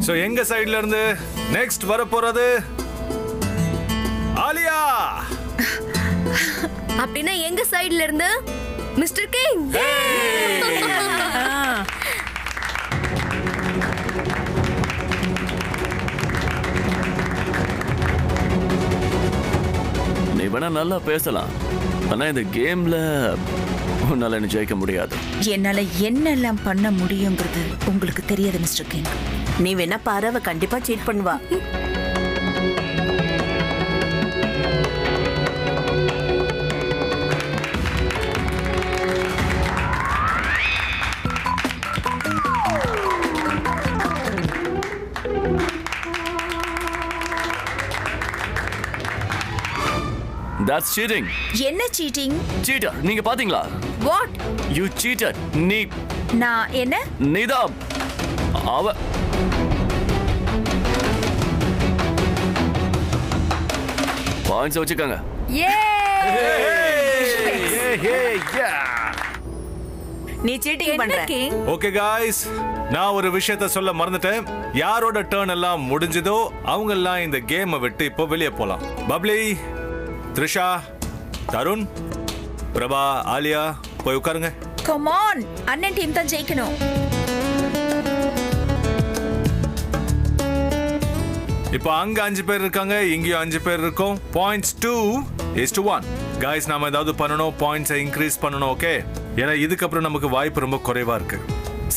So எங்க சைடுல இருந்து நெக்ஸ்ட் வர போறது ஆலியா. அப்படின்னா எங்க சைடுல இருந்து மிஸ்டர் கிங். நீ வேணா நல்லா பேசலாம், ஆனா இந்த கேம்ல உன்னால என்ன ஜெயிக்க முடியாது. என்னால என்னெல்லாம் பண்ண முடியுங்கிறது உங்களுக்கு தெரியாது மிஸ்டர் கிங். நீ வேணா பாரு, அவ கண்டிப்பா சீட் பண்ணுவா. That's cheating. என்ன சீட்டிங்? Cheater. நீங்க பாத்தீங்களா? வாட்? You cheated. நான் என்ன? நீதான் அவ. பாயிண்ட்ஸ் வச்சுக்கோங்க. நீ சீட்டிங் பண்ற. ஓகே गाइस, நான் ஒரு விஷயத்தை சொல்ல மறந்துட்டேன். யாரோட டர்ன் எல்லாம் முடிஞ்சதோ அவங்க எல்லாம் இந்த கேமை விட்டு இப்போ வெளியே போலாம். பப்ளி, த்ரிஷா, தருண், பிரபா, ஆலியா போய் உட்காருங்க. கம் ஆன், அண்ணன் டீம் தான் ஜெயிக்கணும். இப்போ அங்க 5 பேர் இருக்காங்க, இங்கேயும் 5 பேர் இருக்கோம். பாயிண்ட்ஸ் 2:1. गाइस, நாம ஏதாவது பண்ணணும், பாயிண்ட்ஸை இன்க்ரீஸ் பண்ணணும். ஓகே, ஏன்னா இதுக்கப்புறம் நமக்கு வாய்ப்பு ரொம்ப குறைவா இருக்கு.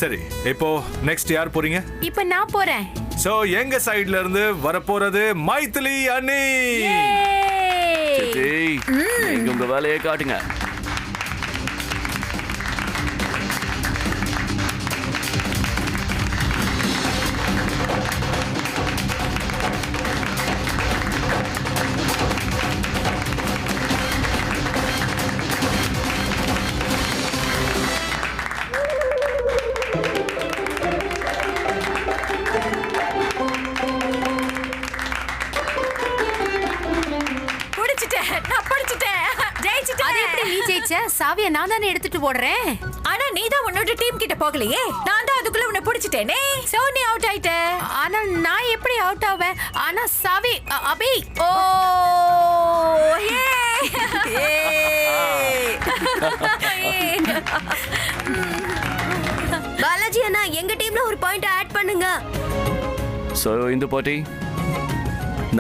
சரி, இப்போ நெக்ஸ்ட் யார் போறீங்க? இப்போ நான் போறேன். சோ எங்க சைடுல இருந்து வர போறது மைதிலி அண்ணி. நீங்க உங்க வேலையை காட்டுங்க. சாவியை நான் தானே எடுத்துட்டு ஓடுறேன். ஆனா நீ தான் உன்னோட டீம் கிட்ட போகலையே. நான் தான் அதுக்குள்ள உன்னை பிடிச்சிட்டேனே. சோ நீ அவுட் ஆயிட்ட. ஆனா நான் எப்படி அவுட் ஆவேன்? ஆனா சாவி அபி. ஓ பாலாஜி அண்ணா, எங்க டீம்ல ஒரு பாயிண்ட் ஆட் பண்ணுங்க. சோ இந்த போட்டி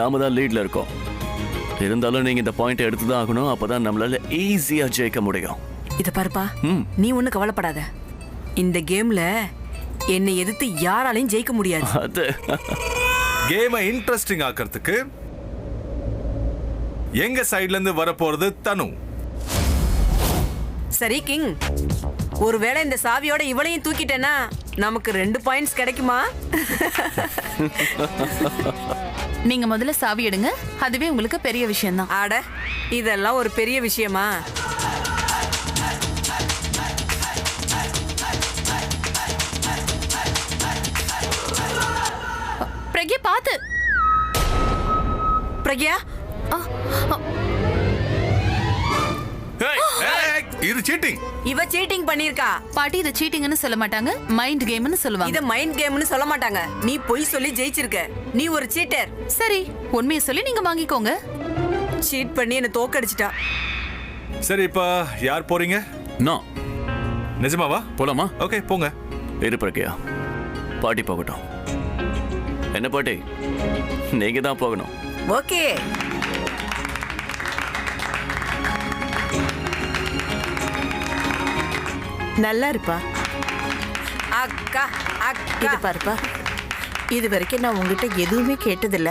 நாம தான் லீட்ல இருக்கோம். இருந்தாலும் நீங்க இந்த பாயிண்ட் எடுத்து தான் ஆகணும். அப்பதான் நம்மளால ஈஸியா ஜெயிக்க முடியும். இத பாருப்பா, நீ ஒண்ணு கவலைப்படாத. இந்த கேம்ல என்னை எதிர்த்து யாராலையும் ஜெயிக்க முடியாது. அது கேமை இன்ட்ரெஸ்டிங் ஆக்கிறதுக்கு எங்க சைடுல இருந்து வர போறது தனு. சரி கிங், ஒருவேளை இந்த சாவியோட இவளையும் தூக்கிட்டேன்னா நமக்கு 2 பாயிண்ட்ஸ் கிடைக்குமா? நீங்க முதல்ல சாவி எடுங்க, அதுவே உங்களுக்கு பெரிய விஷயம் தான். ஆட, இதெல்லாம் ஒரு பெரிய விஷயமா? பிரக்யா பாத்து. பிரக்யா, இது சீட்டிங். இவ சீட்டிங் பண்ணிருக்கா. பாட்டி, இத சீட்டிங்னு சொல்ல மாட்டாங்க, மைண்ட் கேம்னு சொல்லுவாங்க. இத மைண்ட் கேம்னு சொல்ல மாட்டாங்க. நீ பொய் சொல்லி ஜெயிச்சிருக்க. நீ ஒரு சீட்டர். சரி, உண்மையை சொல்லி நீங்க வாங்கிக்கோங்க. சீட் பண்ணி என்ன தோக்கடிச்சிட்டா. சரி, இப்ப யார் போறீங்க? நான். நிஜமாவா? போலாமா? ஓகே, போங்க. இரு பிரக்யா, பாட்டி போகட்டும். என்ன பாட்டி, நீங்க தான் போகணும். ஓகே. நல்லா இருப்பா. அக்கா அக்கா, இது பாருப்பா, இது வரைக்கும் நான் உங்ககிட்ட எதுவுமே கேட்டதில்ல.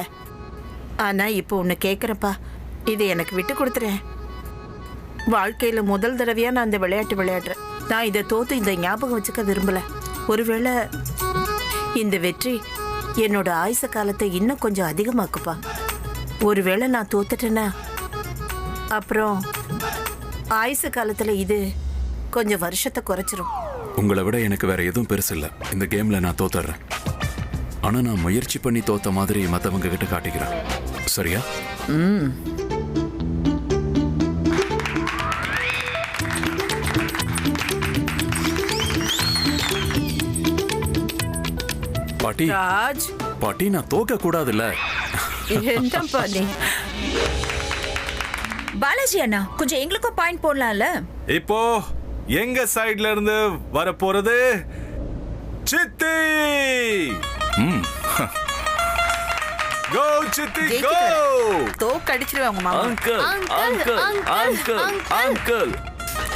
ஆனா இப்போ உன்னை கேட்குறப்பா, இது எனக்கு விட்டு கொடுத்துறேன். வாழ்க்கையில முதல் தடவையா நான் இந்த விளையாட்டு விளையாடுறேன். நான் இதை தோத்து இந்த ஞாபகம் வச்சுக்க விரும்பல. ஒருவேளை இந்த வெற்றி என்னோட ஆயுச காலத்தை இன்னும் கொஞ்சம் அதிகமாக்குப்பா. ஒருவேளை நான் தோத்துட்டேன்னா அப்புறம் ஆயுச காலத்துல இது கொஞ்சம் வருஷத்தை குறைச்சிரும். உங்களை விட எனக்கு வேற எதுவும் பெருசு இல்லை. இந்த கேம்ல நான் தோத்துறேன். ஆனா நான் முயற்சி பண்ணி தோத்த மாதிரி மத்தவங்க கிட்ட காட்டிக்கிறேன். சரியா? பாட்டி, ராஜ், பாட்டி நான் தோக்க கூடாதுல்ல. என்னப்பா நீ? பாலாஜி அண்ணா கொஞ்சம் எங்களுக்கும் பாயிண்ட் போடலாம்ல? இப்போ எங்க சைடுல இருந்து வர போறது சித்தி. கோ சித்தி கோ. தோக்க அடிச்சிருவேன் உங்க மாமா. அங்கிள் அங்கிள் அங்கிள் அங்கிள்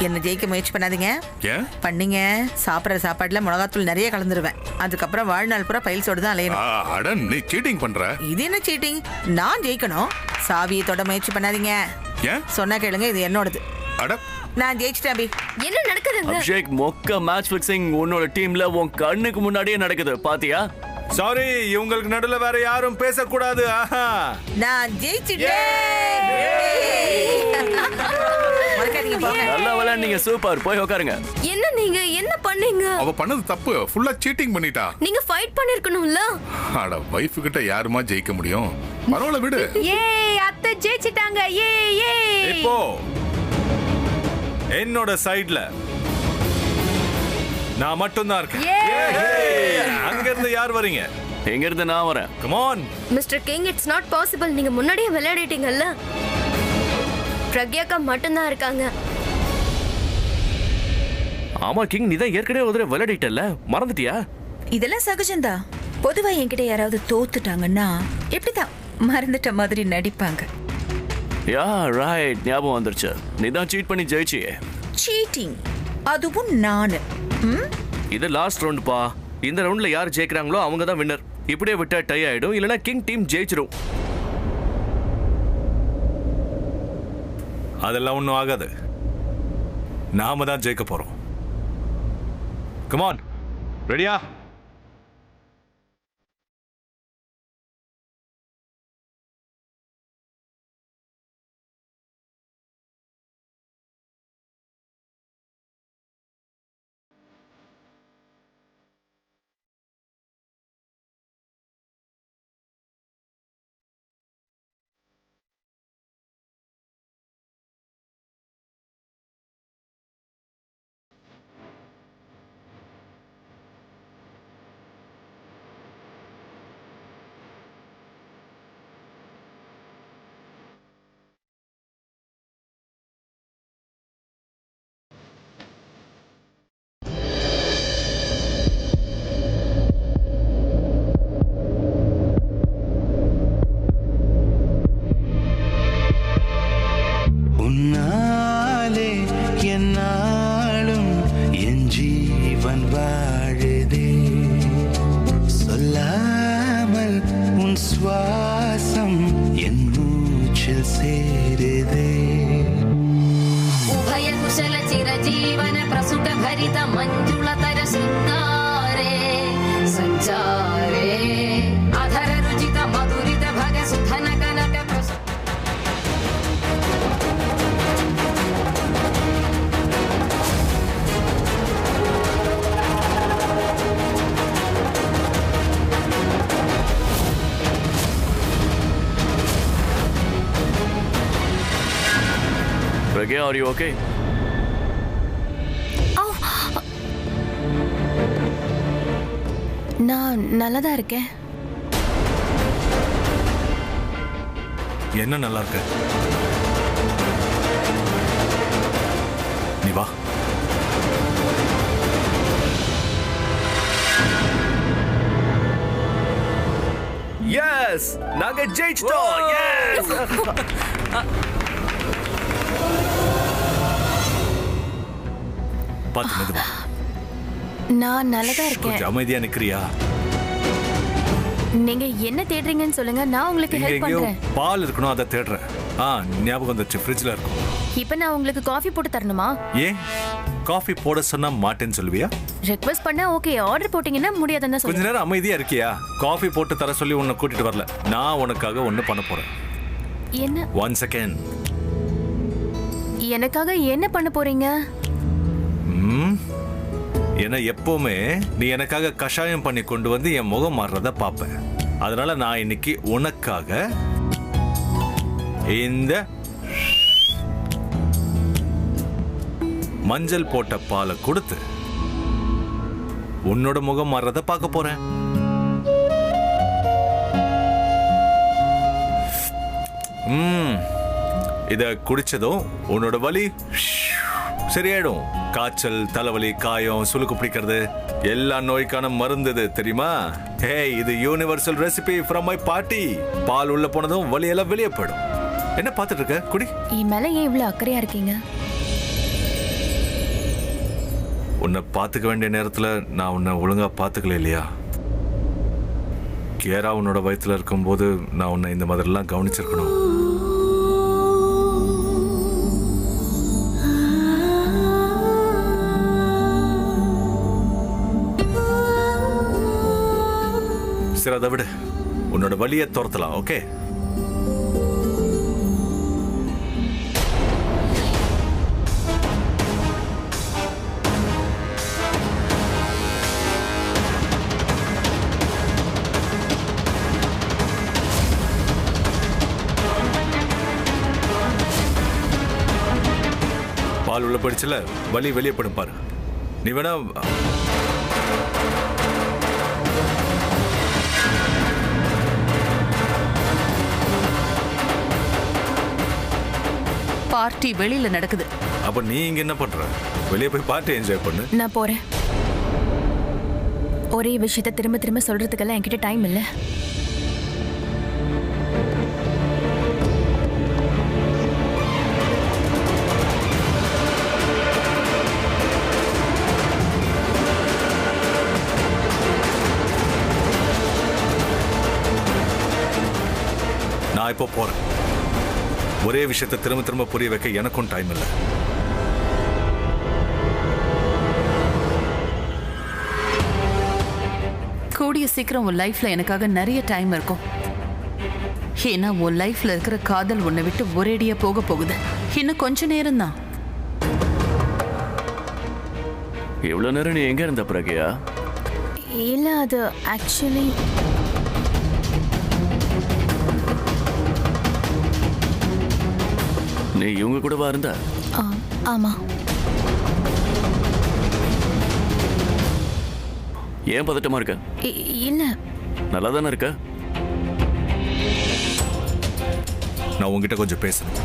என்ன ஜெயிக்க முயற்சி பண்ணாதீங்க. ஏன்? பண்ணீங்க சாப்பிட்ற சாப்பாடுல மிளகாத்தூள் நிறைய கலந்துருவேன். அதுக்கப்புறம் வாழ்நாள் பூரா பைல்ஸோடு தான் அலையணும். அட நீ சீட்டிங் பண்ற. இது என்ன சீட்டிங்? நான் ஜெயிக்கணும். சாவியை தொட முயற்சி பண்ணாதீங்க. ஏன்? சொன்னா கேளுங்க, இது என்னோடது. அட நான் ஜெயிச்சிட்டேன் அபி. என்ன நடக்குதுங்க? அபிஷேக், மொக்க மேட்ச் ஃபிக்ஸிங் உன்னோட டீம்ல உன் கண்ணுக்கு முன்னாடியே நடக்குது பாத்தியா? சாரி, இவங்களுக்கு நடுவுல வேற யாரும் பேசக்கூடாது. ஆஹா, நான் ஜெயிச்சிட்டேன். மறக்காதீங்க போங்க. நல்லா விளையாடுனீங்க, சூப்பர். போய் உட்காருங்க. என்ன நீங்க என்ன பண்ணீங்க? அவ பண்ணது தப்பு. ஃபுல்லா சீட்டிங் பண்ணிட்டா. நீங்க ஃபைட் பண்ணிருக்கணும்ல. அட வைஃப் கிட்ட யாருமா ஜெயிக்க முடியும்? பரவாயில்ல விடு. ஏய், அத்தை ஜெயிச்சிட்டாங்க. ஏய். இப்போ என்னோட சைடுல நான் மட்டும் தான் இருக்கேன். அங்க இருந்து யார் வரீங்க? எங்க இருந்து நான் வரேன். Come on mister king, it's not possible. நீங்க முன்னாடியே விளையாடிட்டீங்கல்ல. பிரக்யாக்கா மட்டும் தான் இருக்காங்க. ஆமா கிங், நீ தான் ஏற்கனவே ஒரு தடவை விளையாடிட்டல, மறந்துட்டியா? இதெல்லாம் சகஜம்தா. பொதுவா என்கிட்ட யாராவது தோத்துட்டாங்கன்னா எப்படிதான் மறந்துட்ட மாதிரி நடிப்பாங்க. யா ரைட், ஞாபகம் வந்துருச்சு. நீ தான் சீட் பண்ணி ஜெயிச்சியே. சீட்டிங், அதுவும் நானு. இது லாஸ்ட் ரவுண்ட் பா. இந்த ரவுண்ட்ல யார் ஜெயிக்கிறாங்களோ அவங்க தான் வின்னர். இப்படியே விட்டா டை ஆயிடும், இல்லனா கிங் டீம் ஜெயிச்சிரும். அதெல்லாம் ஒண்ணும் ஆகாது. நாம தான் ஜெயிக்க போறோம். கம் ஆன், ரெடியா? Pragya, are you okay? நான் நல்லா தான் இருக்கேன். என்ன நல்லா இருக்க? நீ வா. எஸ், நாங்க ஜெயிச்சிட்டோம். எஸ். பாத்து மெதுவா. நான் நல்லா தான் இருக்கேன். கொஞ்சம் அமைதியா நிக்கிறியா? நீங்க என்ன தேடுறீங்கன்னு சொல்லுங்க, நான் உங்களுக்கு இங்க ஹெல்ப் எங்கேயோ பண்றேன். பால் இருக்கணும், அதை தேடுறேன். ஞாபகம் வந்துச்சு, ஃப்ரிட்ஜ்ல இருக்கும். இப்போ நான் உங்களுக்கு காஃபி போட்டு தரணுமா? ஏன் காஃபி போட சொன்னா மாட்டேன்னு சொல்லுவியா? ரெக்வெஸ்ட் பண்ணா ஓகே, ஆர்டர் போட்டீங்கன்னா முடியாதுன்னு தான் கொஞ்ச சொல்லுங்க. நேரம் அமைதியா இருக்கியா? காஃபி போட்டு தர சொல்லி உன்னை கூட்டிட்டு வரல, நான் உனக்காக ஒண்ணு பண்ண போறேன். என்ன? 1 செகண்ட். எனக்காக என்ன பண்ண போறீங்க? ஏன்னா எப்பவுமே நீ எனக்காக கஷாயம் பண்ணி கொண்டு வந்து என் முகம் மாறுறத பாப்பேன். அதனால நான் இன்னைக்கு உனக்காக இந்த மஞ்சள் போட்ட பாலை கொடுத்து உன்னோட முகம் மாறுறத பார்க்க போறேன். இத குடிச்சதும் உன்னோட வலி சரியாயிடும். காய்ச்சல், தலைவலி, காயம், சுளுக்கு பிடிக்கிறது எல்லா நோய்க்கான மருந்து இது, தெரியுமா? ஏய், இது யூனிவர்சல் ரெசிபி ஃப்ரம் மை பாட்டி. பால் உள்ள போனதும் வலி எல்லாம் வெளியே போயிடும். என்ன பார்த்துட்டு இருக்க? குடி. என் மேல ஏன் இவ்வளவு அக்கறையா இருக்கீங்க? உன்னை பார்த்துக்க வேண்டிய நேரத்துல நான் உன்னை ஒழுங்கா பார்த்துக்கல இல்லையா? கேரா உன்னோட வயிற்றுல இருக்கும்போது நான் உன்னை இந்த மாதிரிலாம் கவனிச்சிருக்கணும். சரி, அதை விட உன்னோட வலியை துரத்தலாம். ஓகே, பால் உள்ள போயிடுச்சுல, வலி வெளியே படும் பாரு. நீ வேணா பார்ட்டி வெளியில நடக்குது. அப்ப நீ இங்க என்ன பண்ற? வெளியே போய் பார்ட்டி என்ஜாய் பண்ணு. நான் போறேன். ஒரே விஷயத்தை திரும்ப திரும்ப சொல்றதுக்கெல்லாம் என்கிட்ட டைம் இல்ல. நான் இப்போ போறேன். ஒரே விஷயத்தை திரும்ப திரும்ப புரிய வைக்க எனக்கும் டைம் இல்லை. கூடிய சீக்கிரம் உன் லைஃப்ல எனக்காக நிறைய டைம் இருக்கும். ஏன்னா உன் லைஃப்ல இருக்கிற காதல் உன்னை விட்டு ஒரேடியா போக போகுது. இன்னும் கொஞ்ச நேரம் தான். இவ்வளவு நேரம் நீ எங்க இருந்த பிரக்யா? இல்ல, அது ஆக்சுவலி நீ இவங்க கூடவா இருந்த? ஆமா. ஏன் பதட்டமா இருக்க? இல்ல, நல்லா தானே இருக்க? நான் உங்ககிட்ட கொஞ்சம் பேசணும்.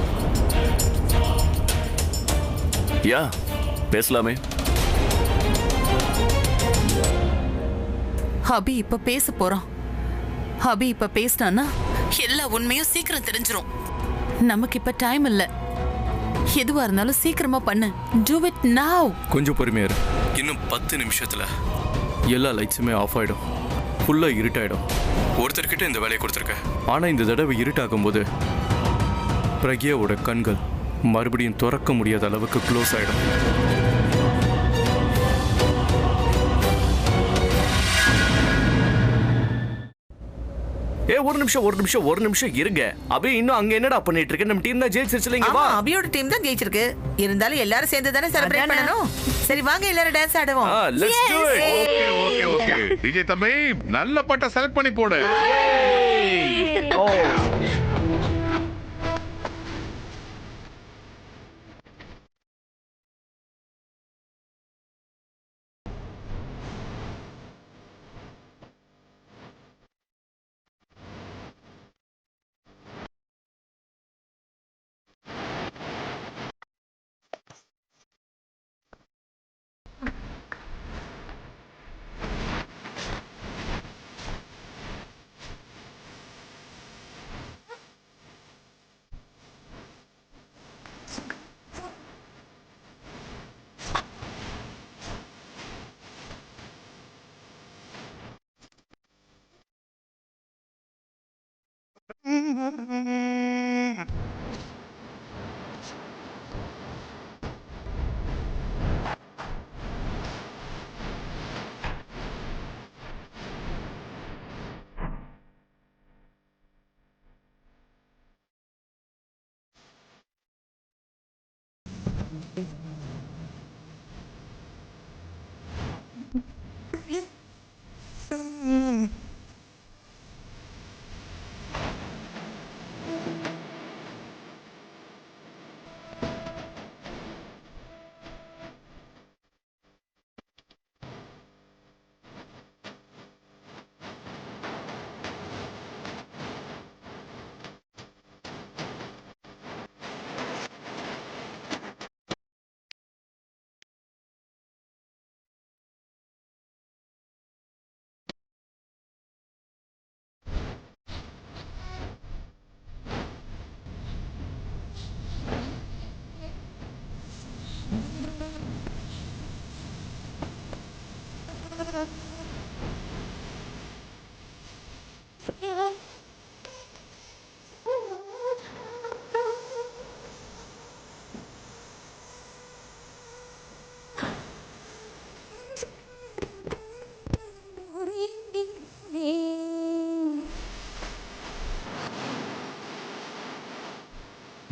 யா, பேசலாமே. அபி இப்ப பேச போறான். அபி இப்ப பேசினான்னா எல்லா உண்மையும் சீக்கிரம் தெரிஞ்சிரும். நமக்கு இப்ப டைம் இல்ல. எதுவா இருந்தாலும் சீக்கிரமா பண்ணு. Do it now. கொஞ்சம் பொறுமையா இரு. இன்னும் 10 நிமிஷத்துல எல்லா லைட்ஸுமே ஆஃப் ஆயிடும். ஃபுல்லா இருட்டாயிடும். ஒருத்தர்கிட்ட இந்த வேலையை கொடுத்துருக்க. ஆனா இந்த தடவை இருட்டாக்கும் போது பிரக்யாவோட கண்கள் மறுபடியும் திறக்க முடியாத அளவுக்கு க்ளோஸ் ஆயிடும். ஒரு நிமிஷம் இருங்க. அபி இன்னும் அங்க என்னடா பண்ணிட்டு இருக்க? நம்ம டீம் தான் ஜெயிச்சிருச்சு. இங்க வா. அபியோட டீம் தான் ஜெயிச்சிருக்கு. இருந்தாலும் எல்லாரும் சேர்ந்து தானே செலிப்ரேட் பண்ணணும். சரி வாங்க எல்லாரும் டான்ஸ் ஆடுவோம். Let's to it. Okay DJ தம்பி, நல்ல பாட்டை செலக்ட் பண்ணி போடு.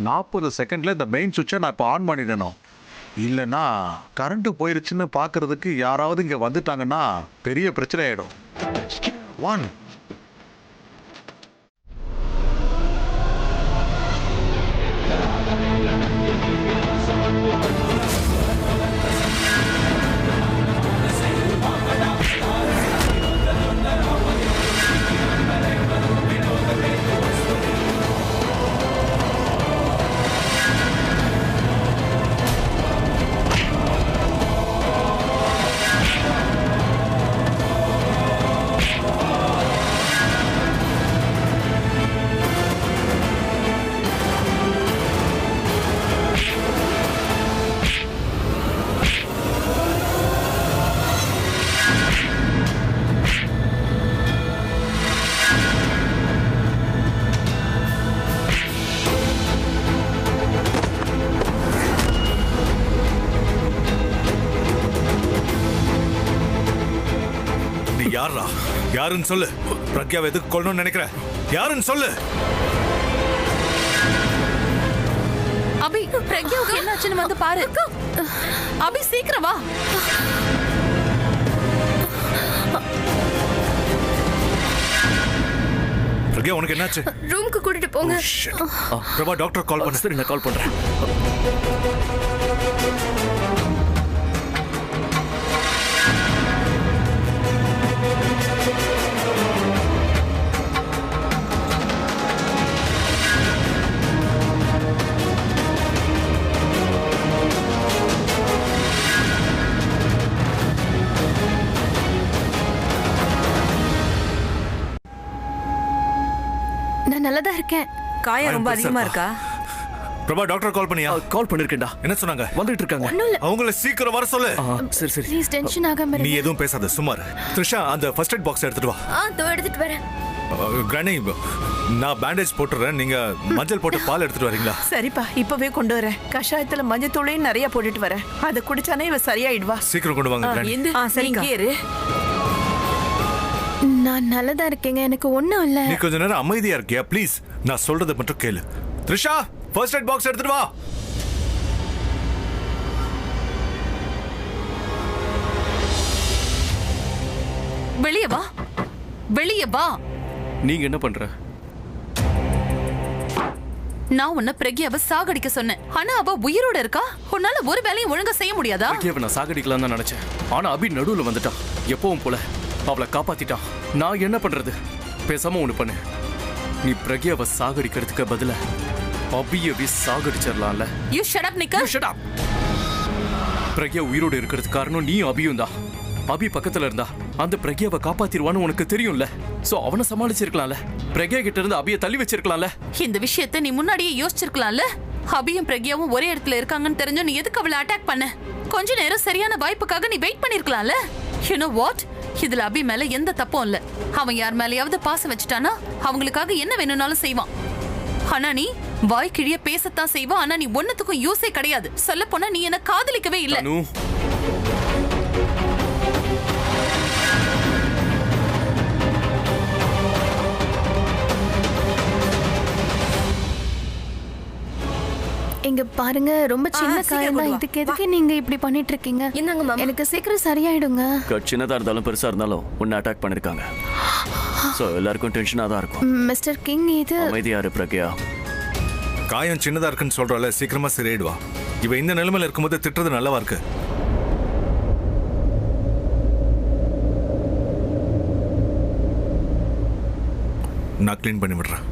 40 செகண்ட்ல இந்த மெயின் சுவிட்சை நான் இப்போ ஆன் பண்ணிடணும். இல்லைன்னா கரண்ட்டு போயிருச்சுன்னு பார்க்கறதுக்கு யாராவது இங்கே வந்துட்டாங்கன்னா பெரிய பிரச்சனை ஆகிடும். 1 யாரா? யாருன்னு சொல்லு. பிரக்யாவை எதுக்கு கொல்லணும்னு நினைக்கிற? யாருன்னு சொல்லு. அபி, பிரக்யாவுக்கு என்னாச்சுன்னு வந்து பாரு. அபி, சீக்கிரம் வா. பிரக்யா, உனக்கு என்னாச்சு? ரூமுக்கு கூட்டிட்டு போங்க. பிரபா, டாக்டர் கால் பண்ண. சரி, நான் கால் பண்றேன். நான் நல்லதா இருக்கேன். காயம் ரொம்ப அதிகமா இருக்கா? பிரபா, டாக்டர் கால் பண்ணியா? கால் பண்ணிருக்கேன்டா. என்ன சொன்னாங்க? வந்துட்டு இருக்காங்க. அவங்கள சீக்கிரம் வர சொல்லு. சரி சரி. ப்ளீஸ் டென்ஷன் ஆகாம நீ இருங்க. எதுவும் பேசாத, சும்மா இரு. த்ரிஷா, அந்த ஃபர்ஸ்ட் எய்ட் பாக்ஸ் எடுத்துட்டு வா. தோ எடுத்துட்டு வரேன். கிரானி, நான் பேண்டேஜ் போட்டுறேன். நீங்க மஞ்சள் போட்டு பால் எடுத்துட்டு வரீங்களா? சரிப்பா, இப்பவே கொண்டு வரேன். கஷாயத்துல மஞ்சத்தூளையும் நிறைய போட்டுட்டு வரேன். அதை குடிச்சானே இவ சரியாயிடுவா. சீக்கிரம் கொண்டு வாங்க கிரானி. சரிங்க. இரு. நான் நல்லதா இருக்கேங்க. எனக்கு ஒண்ணும் இல்ல. நீ கொஞ்ச நேரம் அமைதியா இருக்கியா ப்ளீஸ்? நான் சொல்றதை மட்டும் கேளு. த்ரிஷா, ஃபர்ஸ்ட் எய்ட் பாக்ஸ் எடுத்துட்டு வா. வெளியே வா, வெளியே வா. நீங்க என்ன பண்ற? நான் உன்னை பிரக்யாவை சாகடிக்க சொன்னேன். ஆனா அவ உயிரோட இருக்கா. உன்னால ஒரு வேலையும் ஒழுங்கா செய்ய முடியாதா? பிரக்யாவை நான் சாகடிக்கலாம் தான் நினைச்சேன். ஆனா அபி நடுவுல வந்துட்டான். எப்பவும் போல அவளை காப்பாத்திட்டான். நான் என்ன பண்றது? பேசாம ஒண்ணு பண்ணு. நீ பிரக்யாவை சாகடிக்கிறதுக்கு பதிலா அபியவே சாகடிச்சிடலாம்ல. யூ ஷட் அப் நிக்கா. Shut up. பிரக்யா உயிரோடு இருக்கிறதுக்கு காரணம் நீ அபியும் தான். அபி பக்கத்துல இருந்தா அந்த பிரக்யாவை காப்பாத்திடுவான்னு உனக்கு தெரியும்ல. சோ அவனை சமாளிச்சிருக்கலாம்ல. பிரக்யா கிட்ட இருந்து அபியை தள்ளி வச்சிருக்கலாம்ல. இந்த விஷயத்தை நீ முன்னாடியே யோசிச்சிருக்கலாம்ல. அபியும் பிரக்யாவும் ஒரே இடத்துல இருக்காங்கன்னு தெரிஞ்சு நீ எதுக்கு அவளை அட்டாக் பண்ண? கொஞ்ச நேரம் சரியான வாய்ப்புக்காக நீ வெயிட் பண்ணிருக்கலாம்ல. You know what? இதுல அபி மேல எந்த தப்பும் இல்ல. அவன் யார் மேலயாவது பாசம் வச்சுட்டானா அவங்களுக்காக என்ன வேணும்னாலும் செய்வான். ஆனா நீ வாய் கிழிய பேசத்தான் செய்வான். ஆனா நீ ஒன்னத்துக்கும் யூஸே கிடையாது. சொல்ல போனா நீ என்ன காதலிக்கவே இல்ல. இங்க பாருங்க, ரொம்ப சின்ன காயம் தான். இதுக்கு எதுக்கு நீங்க இப்படி பண்ணிட்டு இருக்கீங்க? எனக்கு சீக்கிரம் சரியாயிடுங்க. சின்னதா இருந்தாலும் பெருசா இருந்தாலும் உன்னை அட்டாக் பண்ணிருக்காங்க. சோ எல்லாருக்கும் டென்ஷனா தான் இருக்கும். மிஸ்டர் கிங், இது அமைதியா இரு பிரக்யா. காயம் சின்னதா இருக்குன்னு சொல்றல, சீக்கிரமா சரியாயிடுவா. இவ இந்த நிலைமையில இருக்கும்போது திட்டுறது நல்லவா இருக்கு? நான் கிளீன் பண்ணி விடுறேன்.